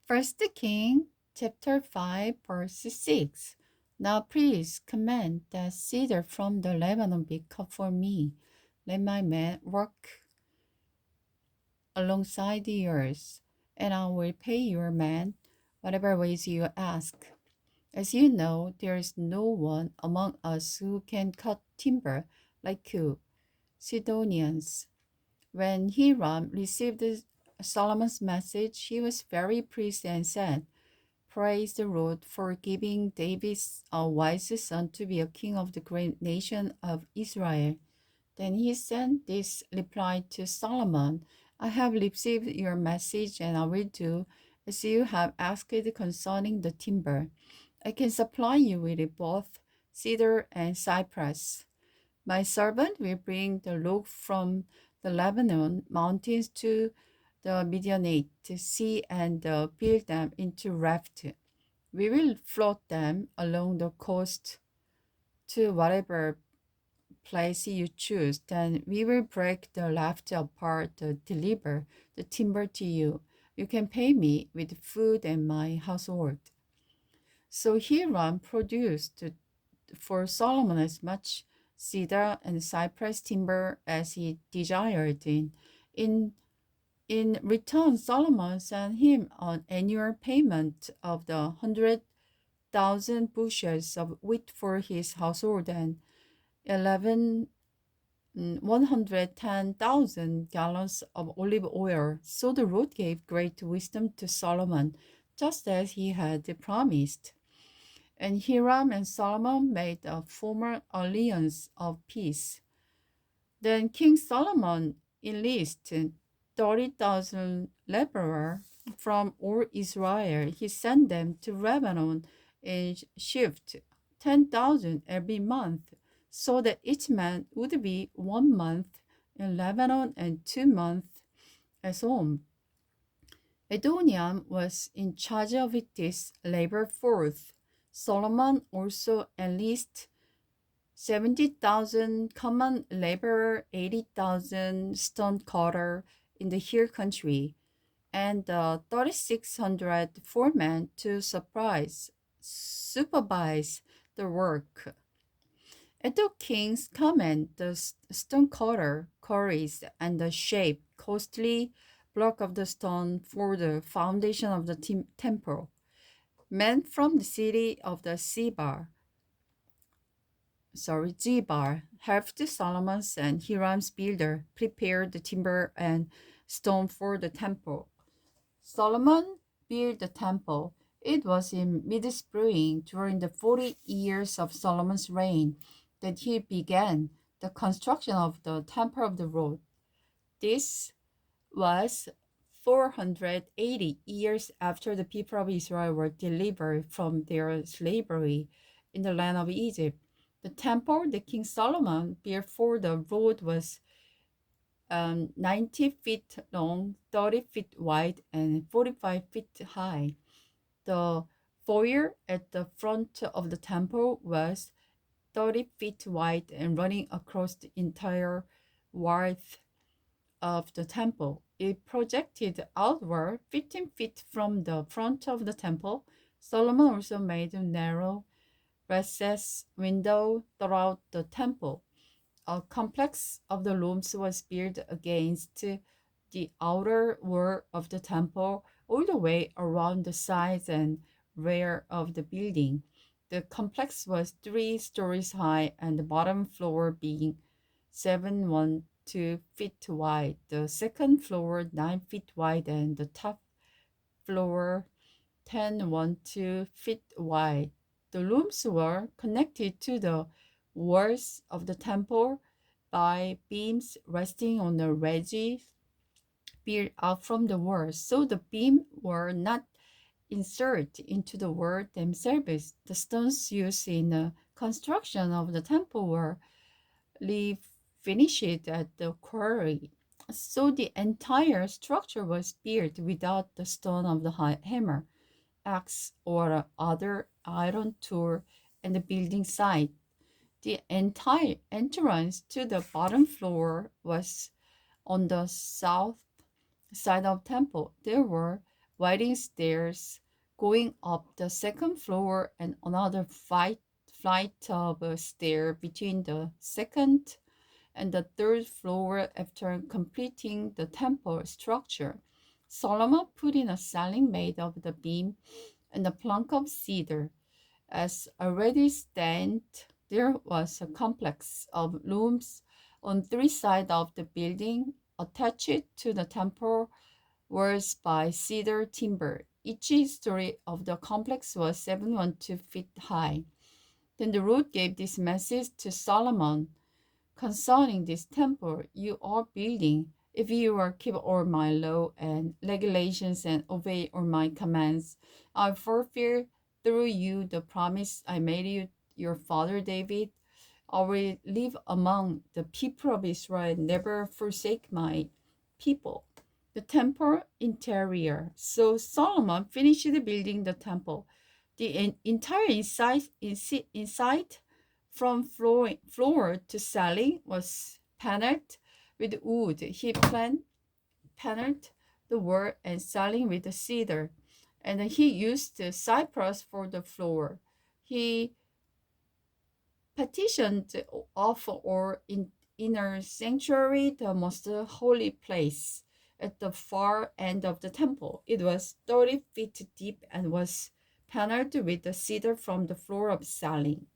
First King chapter 5 verse 6. Now please command that cedar from the Lebanon be cut for me. Let my men work alongside yours, and I will pay your men whatever ways you ask. As you know, there is no one among us who can cut timber like you, Sidonians. When Hiram received Solomon's message, he was very pleased and said, Praise the Lord for giving David a wise son to be a king of the great nation of Israel. Then he sent this reply to Solomon, I have received your message and I will do as you have asked concerning the timber. I can supply you with both cedar and cypress. My servant will bring the log from the Lebanon mountains to the Midianite sea and build them into raft. We will float them along the coast to whatever place you choose. Then we will break the raft apart to deliver the timber to you. You can pay me with food and my household. So Hiram produced for Solomon as much cedar and cypress timber as he desired. In, in return, Solomon sent him an annual payment of the 100,000 bushels of wheat for his household and 11 110,000 gallons of olive oil. So the Lord gave great wisdom to Solomon, just as he had promised. And Hiram and Solomon made a formal alliance of peace. Then King Solomon enlisted 30,000 laborers from all Israel. He sent them to Lebanon and shift 10,000 every month, so that each man would be 1 month in Lebanon and 2 months at home. Edoniam was in charge of this labor force. Solomon also enlisted 70,000 common laborer, 80,000 stone cutter in the hill country, and 3,600 foremen to supervise the work. At the king's command, the stone cutter quarries and the shape costly block of the stone for the foundation of the temple. Men from the city of the Zibar, helped Solomon's and Hiram's builder prepare the timber and stone for the temple. Solomon built the temple. It was in mid-spring during the 40 years of Solomon's reign that he began the construction of the temple of the Lord. This was 480 years after the people of Israel were delivered from their slavery in the land of Egypt. The temple that King Solomon built for the Lord was 90 feet long, 30 feet wide, and 45 feet high. The foyer at the front of the temple was 30 feet wide and running across the entire width of the temple. It projected outward 15 feet from the front of the temple. Solomon also made a narrow recess window throughout the temple. A complex of the rooms was built against the outer wall of the temple all the way around the sides and rear of the building. The complex was 3 stories high and the bottom floor being 712 feet wide, the second floor 9 feet wide, and the top floor 1012 feet wide. The rooms were connected to the walls of the temple by beams resting on the ledges built out from the walls, so the beams were not inserted into the wall themselves. The stones used in the construction of the temple were refinished at the quarry. So the entire structure was built without the stone of the hammer, axe, or other iron tool in the building site. The entire entrance to the bottom floor was on the south side of temple. There were winding stairs going up the second floor and another flight of stair between the second and the third floor. After completing the temple structure, Solomon put in a ceiling made of the beam and a plank of cedar. As already stated, there was a complex of rooms on three sides of the building attached to the temple walls by cedar timber. Each story of the complex was 712 feet high. Then the Lord gave this message to Solomon concerning this temple you are building. If you will keep all my law and regulations and obey all my commands, I fulfill through you the promise I made you, your father David. I will live among the people of Israel, never forsake my people. The temple interior. So Solomon finished building the temple. The entire inside from floor to ceiling was paneled with wood. He paneled the wall and ceiling with cedar, and he used cypress for the floor. He petitioned off or inner sanctuary, the most holy place, at the far end of the temple. It was 30 feet deep and was paneled with the cedar from the floor of ceiling.